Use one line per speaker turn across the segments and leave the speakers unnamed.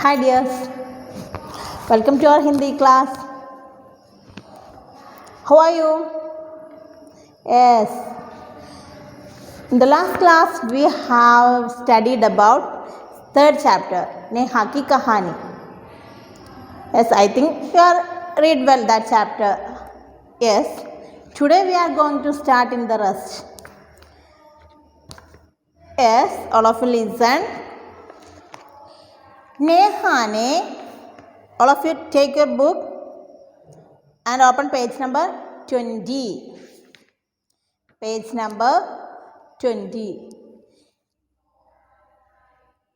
Hi dears, welcome to our Hindi class. How are you? Yes, in the last class we have studied about third chapter, Neha Ki Kahani. Yes, I think you are read well that chapter. Yes, today we are going to start in the rest. Yes, all of you listen. Neha ne, all of you take your book and open page number 20. Page number 20.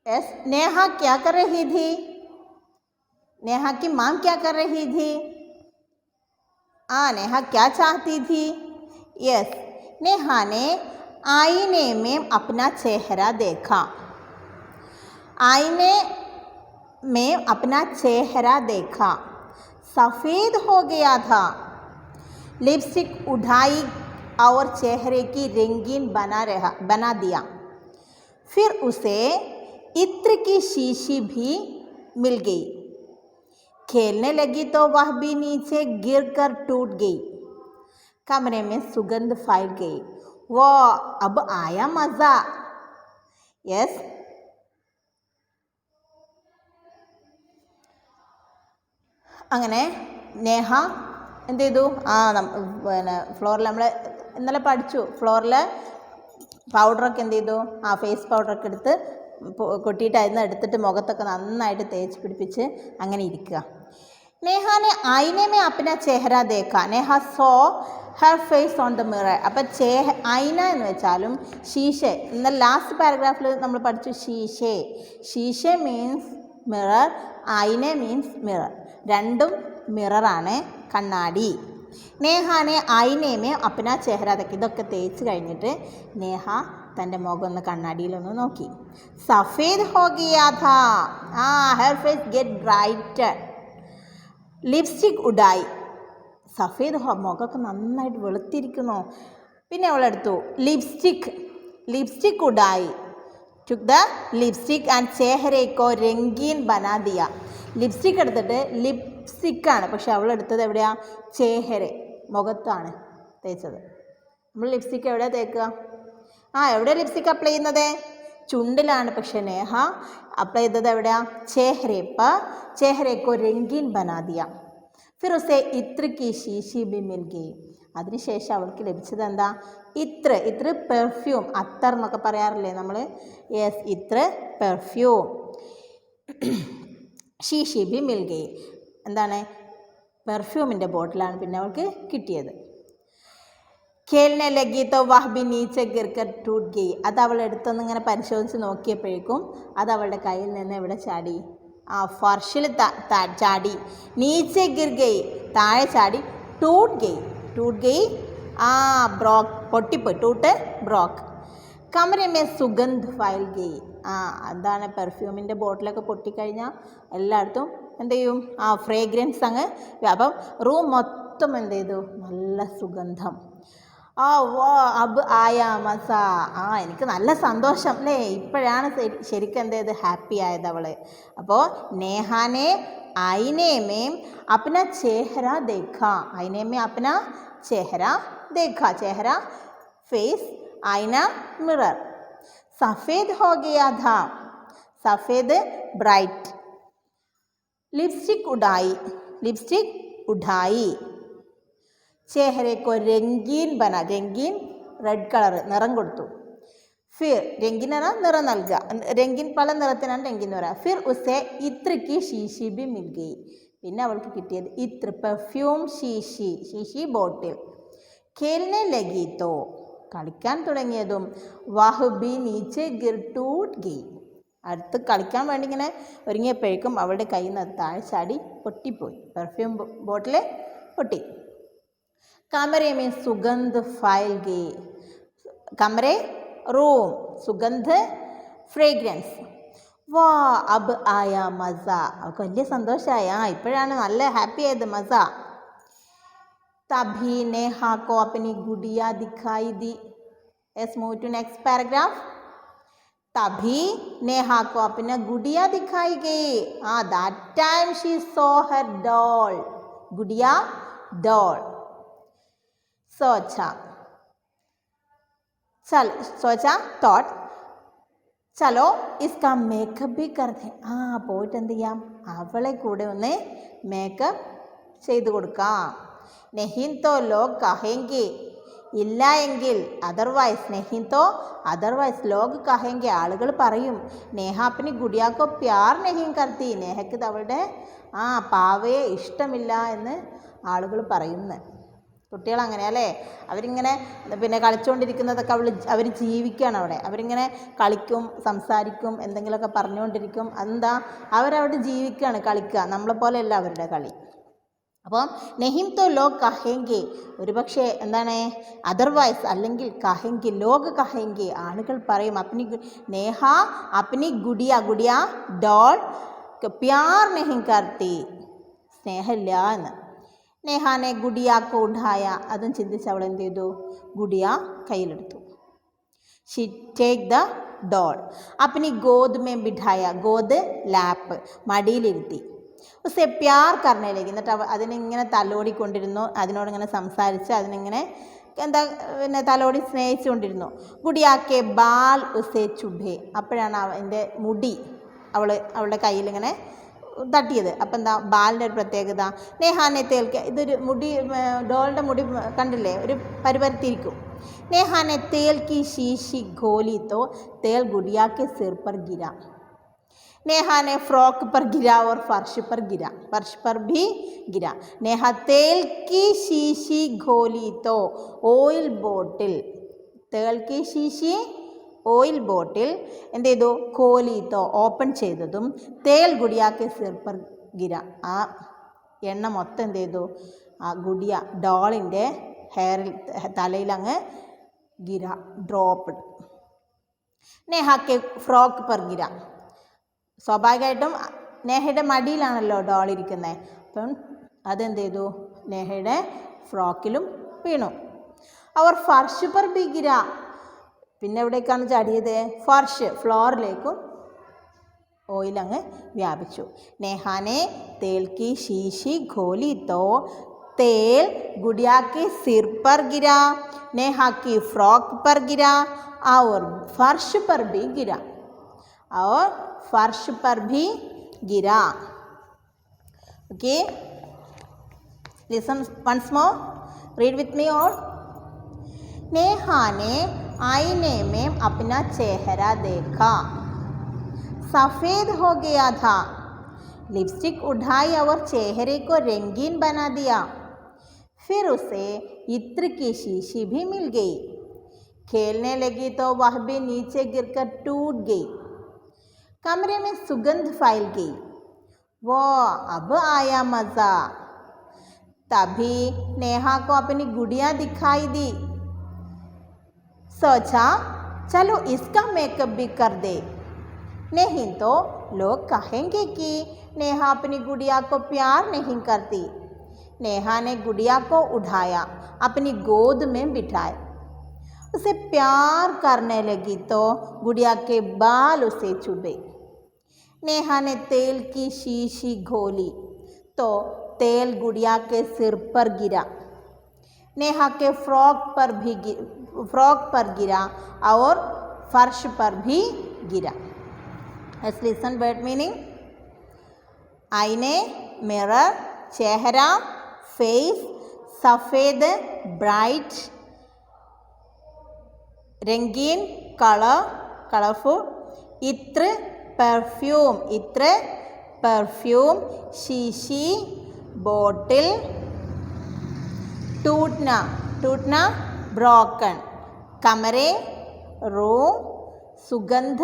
Yes, Neha क्या कर रही थी? नेहा की माम क्या कर रही थी? नेहा क्या चाहती थी? यस, नेहा ने आईने में अपना चेहरा देखा. आईने में अपना चेहरा देखा. सफ़ेद हो गया था. लिपस्टिक उठाई और चेहरे की रंगीन बना दिया. फिर उसे इत्र की शीशी भी मिल गई. खेलने लगी तो वह भी नीचे गिरकर टूट गई. कमरे में सुगंध फैल गई. वाह, अब आया मज़ा. यस, അങ്ങനെ നേഹ എന്ത് ചെയ്തു? പിന്നെ ഫ്ലോറിൽ നമ്മൾ ഇന്നലെ പഠിച്ചു. ഫ്ലോറിൽ പൗഡറൊക്കെ എന്ത് ചെയ്തു? ഫേസ് പൗഡറൊക്കെ എടുത്ത് കൊട്ടിയിട്ട് അതിന് എടുത്തിട്ട് മുഖത്തൊക്കെ നന്നായിട്ട് തേച്ച് പിടിപ്പിച്ച് അങ്ങനെ ഇരിക്കുക. നേഹാനെ ആയിനെ മേ അപ്ന ചെഹ്റ ദേഖ. Neha saw her face on the mirror. അപ്പം ഐന എന്ന് വെച്ചാലും ശീശെ. ഇന്നലെ ലാസ്റ്റ് പാരഗ്രാഫിൽ നമ്മൾ പഠിച്ചു ശീശെ. ശീശെ മീൻസ് മിറർ, ഐനെ മീൻസ് മിറർ. രണ്ടും മിററാണ്, കണ്ണാടി. നേഹാനെ ഐനേമേ അപ്ന ചെഹ്റ ദേഖ. ഇതൊക്കെ തേച്ച് കഴിഞ്ഞിട്ട് നേഹ തൻ്റെ മുഖം ഒന്ന് കണ്ണാടിയിലൊന്ന് നോക്കി. സഫേദ് ഹോ ഗയാ ഥാ. Her face get brighter. Lipstick ഉഡായി. സഫേദ് ഹോ, മുഖമൊക്കെ നന്നായിട്ട് വെളുത്തിരിക്കുന്നു. പിന്നെ അവളെടുത്തു ലിപ്സ്റ്റിക് ഉഡായി. took the lipstick and चेहरे को रंगीन बना दिया. ലിപ്സ്റ്റിക് എടുത്തിട്ട് ലിപ്സ്റ്റിക്കാണ്, പക്ഷെ അവൾ എടുത്തത് എവിടെയാണ്? ചേഹരെ, മുഖത്താണ് തേച്ചത്. നമ്മൾ ലിപ്സ്റ്റിക്ക് എവിടെയാണ് തേക്കുക? എവിടെ ലിപ്സ്റ്റിക് അപ്ലൈ ചെയ്യുന്നത്? ചുണ്ടിലാണ്. പക്ഷെ നേഹ അപ്ലൈ ചെയ്തത് എവിടെയാണ്? ചേഹരേക്കോ രംഗീൻ ബനാ ദിയ. ഫിർ ഉസേ ഇത്ര കി ശീശി ബി മിൽ ഗയി. അതിനുശേഷം അവൾക്ക് ലഭിച്ചത് എന്താ? ഇത്ര പെർഫ്യൂം, അത്തർ എന്നൊക്കെ പറയാറില്ലേ നമ്മൾ? യെസ്, ഇത്ര പെർഫ്യൂം. ശീശി ബി മിൽ ഗയി. എന്താണ്? പെർഫ്യൂമിൻ്റെ ബോട്ടിലാണ് പിന്നെ അവൾക്ക് കിട്ടിയത്. ഖേൽനെ ലഗി തോ വഹ് ബി നീച്ചെ ഗിർക്കർ ടൂട്ട് ഗയി. അത് അവൾ എടുത്തൊന്ന് ഇങ്ങനെ പരിശോധിച്ച് നോക്കിയപ്പോഴേക്കും അത് അവളുടെ കയ്യിൽ നിന്ന് എവിടെ ചാടി? ഫർഷിൽ ചാടി. നീച്ചെ ഗിർ ഗയി, താഴെ ചാടി. ടൂട്ട് ഗയി ബ്രോക്ക്, പൊട്ടിപ്പോയി. ടൂട്ട് ബ്രോക്ക്. കമരമേ സുഗന്ധ് ഫൈൽ ഗയി. എന്താണ്? പെർഫ്യൂമിൻ്റെ ബോട്ടിലൊക്കെ പൊട്ടിക്കഴിഞ്ഞാൽ എല്ലായിടത്തും എന്ത് ചെയ്യും? ഫ്രേഗ്രൻസ് അങ്ങ്. അപ്പം റൂം മൊത്തം എന്ത് ചെയ്തു? നല്ല സുഗന്ധം. വാ, അബ് ആയ മസ. എനിക്ക് നല്ല സന്തോഷം അല്ലേ? ഇപ്പോഴാണ് ശരിക്കും എന്ത് ചെയ്ത് ഹാപ്പി ആയത് അവൾ. അപ്പോൾ നേഹാനെ ഐനേമേ അപ്ന ചെഹ്റ ദേഖ. ഐനേമേ അപ്ന ചെഹ്റ ദേഖ. ചെഹ്റ ഫേസ്, ഐന മിറർ. സഫേദ് ഹോ ഗയാ ഥാ. സഫേദ് ബ്രൈറ്റ്. ലിപ്സ്റ്റിക് ഉഡായി. ചേഹരേക്കോ രംഗീൻ ബന. രംഗീൻ റെഡ് കളർ, നിറം കൊടുത്തു. ഫിർ, രംഗീൻ എന്ന നിറം നൽകുക. രംഗീൻ പല നിറത്തിനാണ് രംഗീൻ എന്ന് പറയുക. ഫിർ ഉസേ ഇത്രയ്ക്ക് ശീശി ബി മിൽ ഗയി. പിന്നെ അവൾക്ക് കിട്ടിയത് ഇത്ര, പെർഫ്യൂം ശീശി ബോട്ടിൽ. ഖേൽനെ ലഗി തോ, കളിക്കാൻ തുടങ്ങിയതും വഹ് ബി നീച്ചെ ഗിർ ടൂട്ട് ഗയി. അടുത്ത് കളിക്കാൻ വേണ്ടി ഇങ്ങനെ ഒരുങ്ങിയപ്പോഴേക്കും അവളുടെ കയ്യിൽ നിന്ന് താഴെ ചാടി പൊട്ടിപ്പോയി. പെർഫ്യൂം ബോട്ടിൽ പൊട്ടി. കമരെ may Sugandh file ഗയി. കമരെ, room. Sugandh, fragrance. വാ, അബ് ആയ മസ. അവൾക്ക് വലിയ സന്തോഷമായ. ഇപ്പോഴാണ് നല്ല ഹാപ്പി ആയത്, മസ. തഭി നേഹ കോ അപ്പനി ഗുഡിയ ദിഖായി ദി. Yes, move to next paragraph. तभी नेहा को अपना गुड़िया दिखाई गई. That time she saw her doll. गुड़िया doll. सोचा thought ചലോ इसका മേക്കപ്പ് भी कर दें. പോയിട്ട് എന്ത് ചെയ്യാം, അവളെ കൂടെ ഒന്ന് മേക്കപ്പ് ചെയ്തു കൊടുക്കാം. नहीं तो लोग कहेंगे, ഇല്ല എങ്കിൽ അതർവൈസ്, नहीं तो അതർവൈസ് ലോഗ് കഹെങ്കെ, ആളുകൾ പറയും, നേഹ അപ്പനി ഗുഡിയാക്കോ പ്യാർ നെഹിം കർത്തി, നേഹയ്ക്ക് അവളുടെ പാവയെ ഇഷ്ടമില്ല എന്ന് ആളുകൾ പറയുന്നു. കുട്ടികൾ അങ്ങനെയല്ലേ, അവരിങ്ങനെ പിന്നെ കളിച്ചുകൊണ്ടിരിക്കുന്നതൊക്കെ അവർ ജീവിക്കുകയാണ് അവിടെ. അവരിങ്ങനെ കളിക്കും, സംസാരിക്കും, എന്തെങ്കിലുമൊക്കെ പറഞ്ഞുകൊണ്ടിരിക്കും. അതെന്താ, അവരവിടെ ജീവിക്കുകയാണ്, കളിക്കുക. നമ്മളെപ്പോലെയല്ല അവരുടെ കളി. അപ്പം നെഹിം തോ ലോഗ് കഹെങ്കെ, ഒരു പക്ഷേ എന്താണ്, അതർവൈസ് അല്ലെങ്കിൽ കഹെങ്കെ, ലോഗ് കഹെങ്കെ, ആളുകൾ പറയും, അപ്പനി നേഹ അപ്പനി ഗുഡിയ ഡോൾ പ്യാർ നെഹിം കർത്തി, സ്നേഹമില്ല എന്ന്. നേഹാനെ ഗുഡിയാക്കോ ഉഠായ, അതും ചിന്തിച്ച് അവൾ എന്ത് ചെയ്തു, ഗുഡിയ കയ്യിലെടുത്തു. ഷി ടേക്ക് ദ ഡോൾ അപ്പനി ഗോദ് മേ ബിഠായ, ഗോദ് ലാപ്പ്, മടിയിലിരുത്തി. ഉസെ പ്യാർ കർണയിലേക്ക്, എന്നിട്ട് അതിനിങ്ങനെ തലോടിക്കൊണ്ടിരുന്നു, അതിനോടിങ്ങനെ സംസാരിച്ച് അതിനിങ്ങനെ എന്താ പിന്നെ തലോടി സ്നേഹിച്ചുകൊണ്ടിരുന്നു. ഗുഡിയാക്കെ ബാൽ ഉസെ ചുഭേ, അപ്പോഴാണ് അതിൻ്റെ മുടി അവളുടെ കയ്യിലിങ്ങനെ തട്ടിയത്. അപ്പം എന്താ ബാലിൻ്റെ ഒരു പ്രത്യേകത, നേഹാനെ തേൽക്ക, ഇതൊരു മുടി, ഡോളിൻ്റെ മുടി കണ്ടില്ലേ, ഒരു പരിപരത്തിരിക്കും. നേഹാനെ തേൽ കി शीशी घोली तो तेल गुड़िया के सिर पर गिरा. नेहा ने फ्रॉक पर गिरा और फर्श पर भी गिरा. नेहा तेल की शीशी घोली तो ഓയിൽ ബോട്ടിൽ, തേൽ കി शीशी ഓയിൽ ബോട്ടിൽ എന്ത് ചെയ്തു, കോലീത്തോ ഓപ്പൺ ചെയ്തതും, തേൽ ഗുഡിയാക്കെ സിർ പർ ഗിര, ആ എണ്ണ മൊത്തം എന്ത് ചെയ്തു, ആ ഗുഡിയ ഡോളിൻ്റെ ഹെയറിൽ, തലയിലങ്ങ് ഗിര, ഡ്രോപ്പ്. നേഹാക്കെ ഫ്രോക്ക് പർ ഗിര, സ്വാഭാവികമായിട്ടും നേഹയുടെ മടിയിലാണല്ലോ ഡോൾ ഇരിക്കുന്നത്, അപ്പം അതെന്ത് ചെയ്തു, നേഹയുടെ ഫ്രോക്കിലും വീണു. അവർ ഫർഷ് പർ ബി ഗിര, പിന്നെ എവിടേക്കാണ് ചാടിയത്, ഫർഷ്, ഫ്ലോറിലേക്കും ഓയിലങ്ങ് വ്യാപിച്ചു. നേഹാനെ തേൽ കി शीशी घोली तो तेल गुड़िया के सिर पर गिरा, नेहा की फ्रॉक पर गिरा और फर्श पर भी गिरा. Okay, listen once more, read with me all. Neha ने आईने में अपना चेहरा देखा, सफ़ेद हो गया था. लिपस्टिक उठाई और चेहरे को रंगीन बना दिया. फिर उसे इत्र की शीशी भी मिल गई. खेलने लगी तो वह भी नीचे गिरकर टूट गई. कमरे में सुगंध फैल गई. वो अब आया मज़ा. तभी नेहा को अपनी गुड़िया दिखाई दी. सोचा चलो इसका मेकअप भी कर दे, नहीं तो लोग कहेंगे कि नेहा अपनी गुड़िया को प्यार नहीं करती. नेहा ने गुड़िया को उठाया, अपनी गोद में बिठाया. उसे प्यार करने लगी तो गुड़िया के बाल उसे चुभे. नेहा ने तेल की शीशी घोली तो तेल गुड़िया के सिर पर गिरा. नेहा के फ्रॉक पर गिरा और फर्श पर भी गिरा. Let's listen word meaning. आईने, मिरर, चेहरा, फेस, सफ़ेद, ब्राइट, रंगीन, कलरफुल, इत्र, परफ्यूम, शीशी, बोतल, टूटना, ब्रोकन, कमरे, रूम, सुगंध,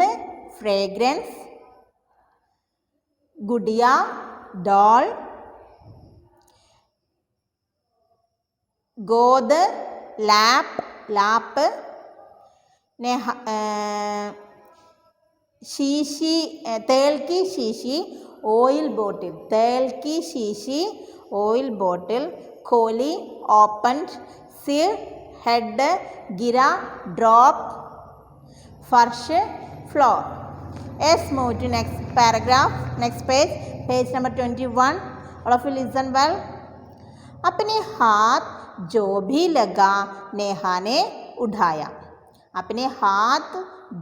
फ्रेग्रेंस, गुड़िया, डॉल, गोद, लाप, शीशी, तेल की शीशी, ऑयल बोतल, खोली, ओपन्ड, सिर, हेड, गिरा, ड्रॉप, फर्श, floor. Let's move to next paragraph, next page, page number 21. All of you listen well. अपने हाथ जो भी लगा नेहा ने उठाया. अपने हाथ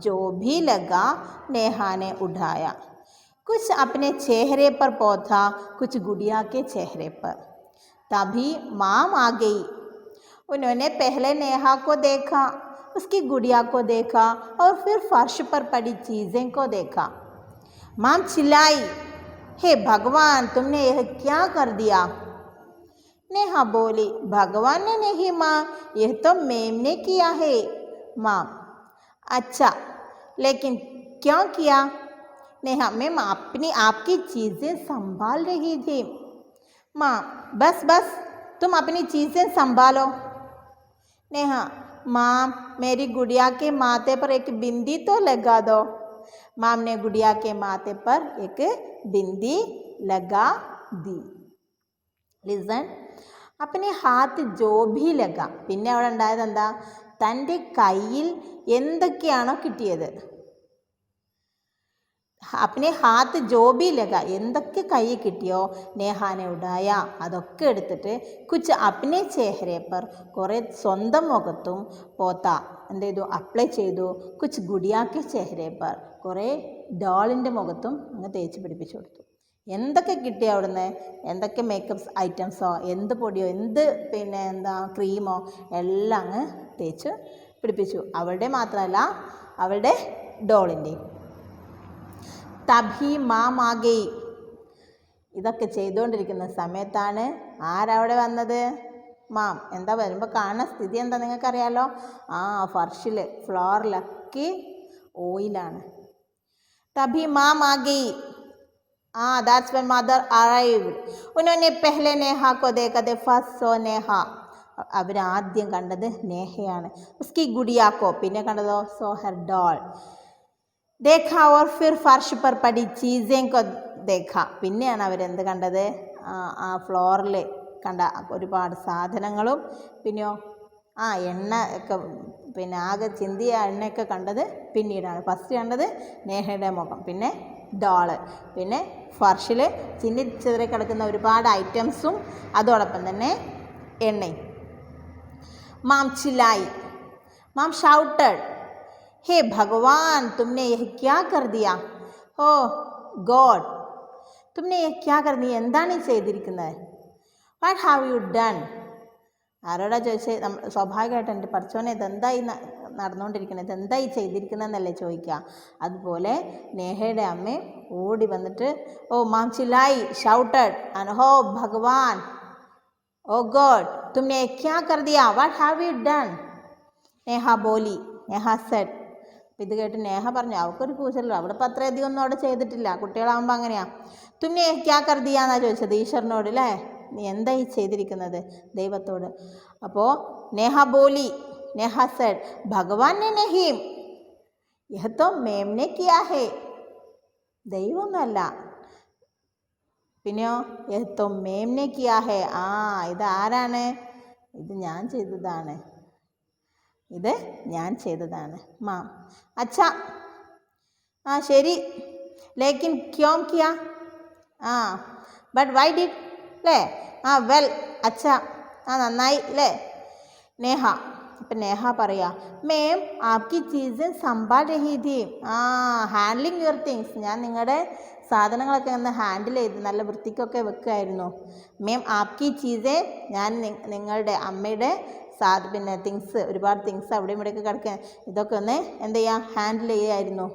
जो भी लगा नेहा ने उठाया. कुछ अपने चेहरे पर पहुंचा, कुछ गुड़िया के चेहरे पर. तभी माम आ गई. उन्होंने पहले नेहा को देखा, उसकी गुड़िया को देखा और फिर फर्श पर पड़ी चीज़ें को देखा. माम चिल्लाई, हे भगवान, तुमने यह क्या कर दिया? नेहा बोली, भगवान ने नहीं माँ, यह तो मैम ने किया है. माँ, अच्छा, लेकिन क्यों किया? नेहा, मैम आपकी चीज़ें संभाल रही थी. माँ, बस बस, तुम अपनी चीज़ें संभालो. नेहा, माँ, मेरी गुड़िया के माथे पर एक बिंदी तो लगा दो. माम ने गुड़िया के माथे पर एक बिंदी लगा दी. ലിസൺ. अपने हाथ जो भी लगा. പിന്നെ അവിടെ ഉണ്ടായത് എന്താ? തൻ്റെ കയ്യിൽ എന്തൊക്കെയാണോ കിട്ടിയത്, अपने हाथ जो भी लगा, എന്തൊക്കെ കൈ കിട്ടിയോ നേഹാനെ ഉടായ, അതൊക്കെ എടുത്തിട്ട് കുച്ച് അപ്നെ ചേഹരെ പർ, കുറേ സ്വന്തം മുഖത്തും പോത്ത എന്ത് ചെയ്തു, അപ്ലൈ ചെയ്തു. കുച്ച് ഗുഡിയാക്കെ ചേഹരെ പർ, കുറേ ഡോളിൻ്റെ മുഖത്തും അങ്ങ് തേച്ച് പിടിപ്പിച്ചു കൊടുത്തു. എന്തൊക്കെ കിട്ടിയോ അവിടുന്ന്, എന്തൊക്കെ മേക്കപ്പ് ഐറ്റംസോ, എന്ത് പൊടിയോ, എന്ത് പിന്നെ എന്താ ക്രീമോ എല്ലാം അങ്ങ് തേച്ച് പിടിപ്പിച്ചു. അവളുടെ മാത്രമല്ല, അവളുടെ ഡോളിൻ്റെയും. തഭി മാം ആ ഗയി. ഇതൊക്കെ ചെയ്തുകൊണ്ടിരിക്കുന്ന സമയത്താണ് ആരവിടെ വന്നത്? മാം. എന്താ വരുമ്പോൾ കാണുന്ന സ്ഥിതി എന്താ നിങ്ങൾക്കറിയാലോ? ഫർഷിൽ, ഫ്ലോറിലൊക്കെ ഓയിലാണ്. തഭി മാം ആ ഗയി. that's when mother arrived. उन्होंने पहले नेहा को देखा. they first saw Neha. അവരാദ്യം കണ്ടത് നേഹയാണ്. उसकी गुड़िया को, പിന്നെ കണ്ടതോ saw her doll. देखा और फिर फर्श पर पड़ी चीज़ें को देखा. പിന്നെയാണ് അവരെന്ത് കണ്ടത്? ആ ഫ്ലോറിൽ കണ്ട ഒരുപാട് സാധനങ്ങളും പിന്നെയോ എണ്ണ ഒക്കെ, പിന്നെ ആകെ ചിന്തിയ എണ്ണയൊക്കെ കണ്ടത് പിന്നീടാണ്. ഫസ്റ്റ് കണ്ടത് നേഹയുടെ മുഖം, പിന്നെ ഡോള്, പിന്നെ ഫർഷിൽ ചിന്തിച്ചെതിരെ കിടക്കുന്ന ഒരുപാട് ഐറ്റംസും അതോടൊപ്പം തന്നെ എണ്ണയും. മാം ചില്ലായി. മാം ഷൗട്ടഡ്, हे भगवान, तुमने यह क्या कर दिया? ഓ ഗോഡ്, തുമ്നെ യഹ് ക്യാ കർ, നീ എന്താണ് ഈ ചെയ്തിരിക്കുന്നത്? What have you done? ആരോടാ ചോദിച്ചത്? സ്വാഭാവികമായിട്ട് എൻ്റെ പഠിച്ചോനെ ഇതെന്തായി നടന്നുകൊണ്ടിരിക്കുന്നത്, ഇതെന്തായി ചെയ്തിരിക്കുന്നതെന്നല്ലേ ചോദിക്കുക. അതുപോലെ നേഹയുടെ അമ്മ ഓടി വന്നിട്ട് ഓ മാം ചില്ലായി, ഷൗട്ടഡ്, ആൻഡ് ഹോ ഭഗവാൻ, ഓ ഗോഡ്, തുമ്നെ യഹ് ക്യാ കർ ദിയ? What have you done? Neha ബോലി, നേഹ സെഡ്. അപ്പം ഇത് കേട്ട് നേഹ പറഞ്ഞു, അവൾക്കൊരു കൂസലല്ലോ, അവിടെ ഇപ്പം അത്രയധികം ഒന്നും അവിടെ ചെയ്തിട്ടില്ല, കുട്ടികളാകുമ്പോൾ അങ്ങനെയാ. തുമ്നെ ക്യാ കർ ദിയ എന്നാ ചോദിച്ചത് ഈശ്വരനോട് അല്ലേ, നീ എന്തായി ചെയ്തിരിക്കുന്നത് ദൈവത്തോട്. അപ്പോൾ നേഹ ബോലി, നേഹ സെഡ്, ഭഗവാൻ നെ നഹീം, യഹ് തോ മേം നെ കിയാ ഹേ. ദൈവമൊന്നുമല്ല, പിന്നെയോ യഹ് തോ മേം നെ കിയാ ഹേ. ഇത് ആരാണ്? ഇത് ഞാൻ ചെയ്തതാണ്, ഇത് ഞാൻ ചെയ്തതാണ്. മാം, അച്ഛാ, ശരി, ലേക്കിൻ ക്യോം കിയാ? ബട്ട് വൈ ഡിഡ്, അല്ലേ? വെൽ, അച്ഛാ, നന്നായി അല്ലേ? നേഹ. അപ്പം നേഹ പറയാ, മേം ആപ്കി ചീസ് സംഭാൽ രഹി ഥി. ഹാൻഡ്ലിങ് യുവർ തിങ്സ്, ഞാൻ നിങ്ങളുടെ സാധനങ്ങളൊക്കെ ഒന്ന് ഹാൻഡിൽ ചെയ്ത് നല്ല വൃത്തിക്കൊക്കെ വെക്കുമായിരുന്നു. മേം ആപ്കി ചീസേ, ഞാൻ നിങ്ങളുടെ അമ്മയുടെ പിന്നെ തിങ്സ്, ഒരുപാട് തിങ്സ് അവിടെയും ഇവിടെയൊക്കെ കിടക്കുക, ഇതൊക്കെ ഒന്ന് എന്ത് ചെയ്യുക, ഹാൻഡിൽ ചെയ്യുമായിരുന്നു.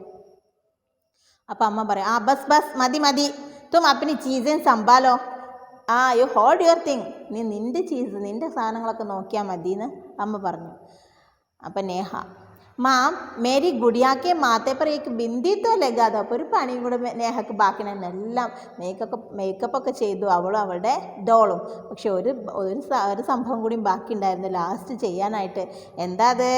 അപ്പം അമ്മ പറയാം, ബസ് ബസ്, മതി മതി, തും അപ്പനി ചീസേ സംഭാലോ. യു ഹോൾഡ് യുവർ തിങ്, നീ നിൻ്റെ ചീസ്, നിൻ്റെ സാധനങ്ങളൊക്കെ നോക്കിയാൽ മതി എന്ന് അമ്മ പറഞ്ഞു. അപ്പം നേഹ, മാം മേരി ഗുഡിയാക്കെ മാത്തേ पर एक बिंदी तो लगा दो. അപ്പോൾ ഒരു പണിയും കൂടെ നേഹക്ക് ബാക്കിയുണ്ട്. എല്ലാം മേക്കപ്പൊക്കെ ചെയ്തു അവളും അവളുടെ ഡോളും. പക്ഷെ ഒരു സംഭവം കൂടിയും ബാക്കി ഉണ്ടായിരുന്നു ലാസ്റ്റ് ചെയ്യാനായിട്ട്. എന്താ അത്?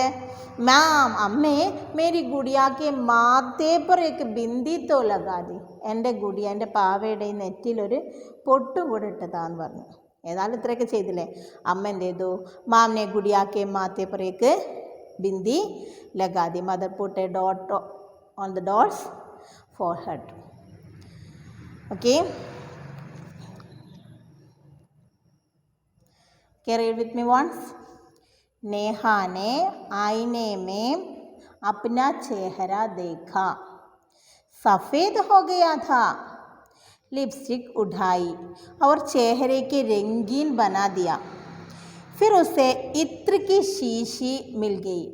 മാം, അമ്മേ, മേരി ഗുഡിയാക്കെ മാത്തേ पर एक बिंदी तो लगा दी. എൻ്റെ ഗുഡിയ, എൻ്റെ പാവയുടെ നെറ്റിലൊരു പൊട്ടും കൂടെ ഇട്ടതാന്ന് പറഞ്ഞു. ഏതായാലും ഇത്രയൊക്കെ ചെയ്തില്ലേ. അമ്മ എന്ത് ചെയ്തു? മാമിനെ ഗുഡിയാക്കെ മാത്തേ पर एक बिंदी लगा दी. Mother put a dot on the doll's forehead. Okay, read with me once. Neha ने आईने में अपना चेहरा देखा, सफ़ेद हो गया था। लिपस्टिक उठाई और चेहरे के रंगीन बना दिया। फिर उसे इत्र की शीशी मिल गई।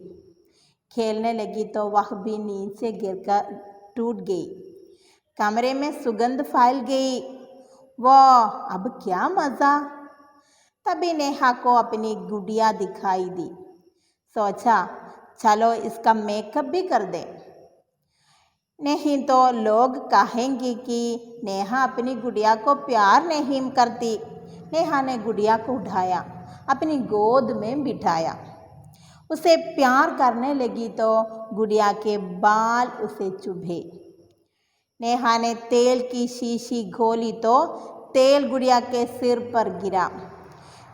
खेलने लगी तो वह भी नीचे गिरकर टूट गई। कमरे में सुगंध फैल गई। वाह, अब क्या मज़ा। तभी नेहा को अपनी गुड़िया दिखाई दी। सोचा, चलो इसका मेकअप भी कर दे, नहीं तो लोग कहेंगे कि नेहा अपनी गुड़िया को प्यार नहीं करती। नेहा ने गुड़िया को उठाया, अपनी गोद में बिठाया। उसे प्यार करने लगी तो गुड़िया के बाल उसे चुभे। नेहा ने तेल की शीशी खोली तो तेल गुड़िया के सिर पर गिरा,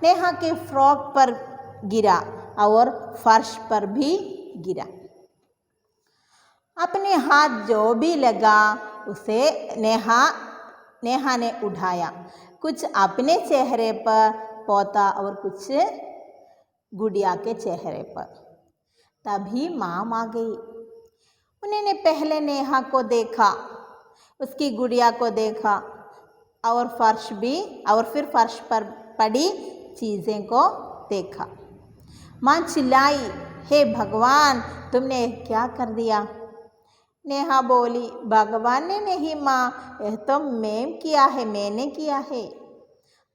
नेहा के फ्रॉक पर गिरा और फर्श पर भी गिरा। अपने हाथ जो भी लगा उसे नेहा ने उठाया। कुछ अपने चेहरे पर पोता और कुछ गुड़िया के चेहरे पर। तभी माम आ गई। उन्होंने पहले नेहा को देखा, उसकी गुड़िया को देखा और फिर फर्श पर पड़ी चीज़ें को देखा। माँ चिल्लाई, हे भगवान, तुमने क्या कर दिया। नेहा बोली, भगवान ने नहीं माँ, यह तो मैंने किया है।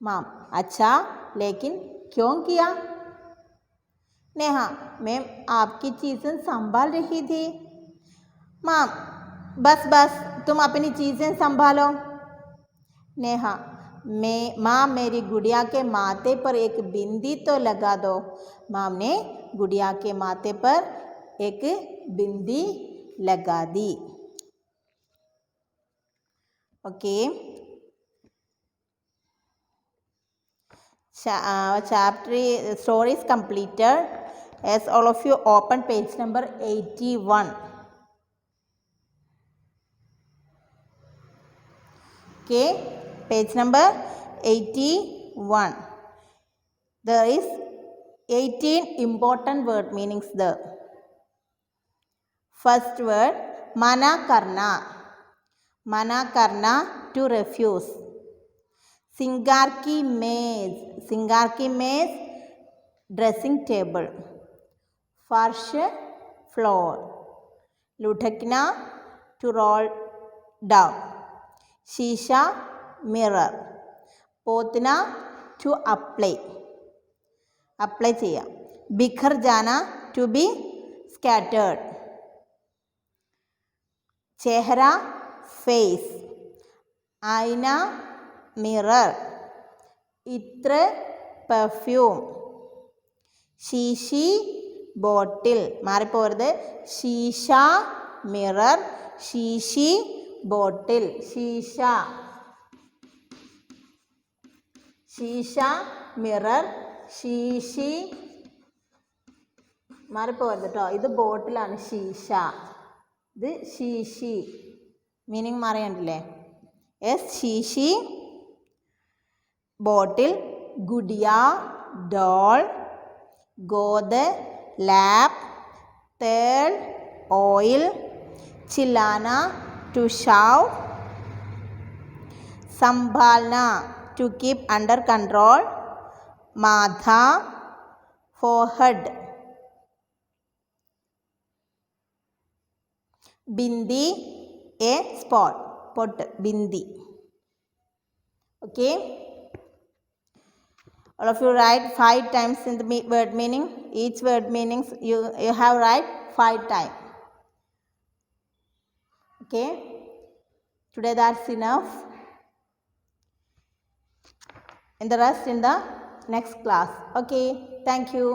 माँ, अच्छा, लेकिन क्यों किया। नेहा, मैम आपकी चीज़ें संभाल रही थी। माँ, बस तुम अपनी चीज़ें संभालो। नेहा, माँ मेरी गुड़िया के माथे पर एक बिंदी तो लगा दो। माँ ने गुड़िया के माथे पर एक बिंदी लगा दी। Okay, chapter story is completed. As all of you open page number 81. Okay, page number 81. There is 18 important word meanings there. First word, mana karna. Mana karna, to refuse. सिंगार की मेज, ड्रेसिंग टेबल। फर्श, floor. लुढ़कना, to roll down. शीशा, mirror. पोतना, to apply ചെയ്യാം। बिखर जाना, टू बी स्कैटर्ड। चेहरा, फेस। आईना, मिरर। इत्र, परफ्यूम। शीशी, ബോട്ടിൽ മാറിപ്പോരുത്. ശീശ, മിറർ, ശീശി, ബോട്ടിൽ. ശീശ, മിറർ, ശീശി. മാറിപ്പോരുത് കേട്ടോ. ഇത് ബോട്ടിലാണ്, ശീശ. ഇത് ശീശി. മീനിങ് മാറിയണ്ടില്ലേ. എസ്, ശീശി, ബോട്ടിൽ. ഗുഡിയ, ഡോൾ. गोद, लैप. तेल, ऑयल. चिल्लाना, टू शाउट. संभालना, टू कीप अंडर कंट्रोल. माथा, फोरहेड. बिंदी, ए स्पॉट, पोट, bindi. Okay, all of you write 5 times in the word meaning. Each word meanings you have write 5 times. Okay, today that's enough. In the rest in the next class. Okay, thank you.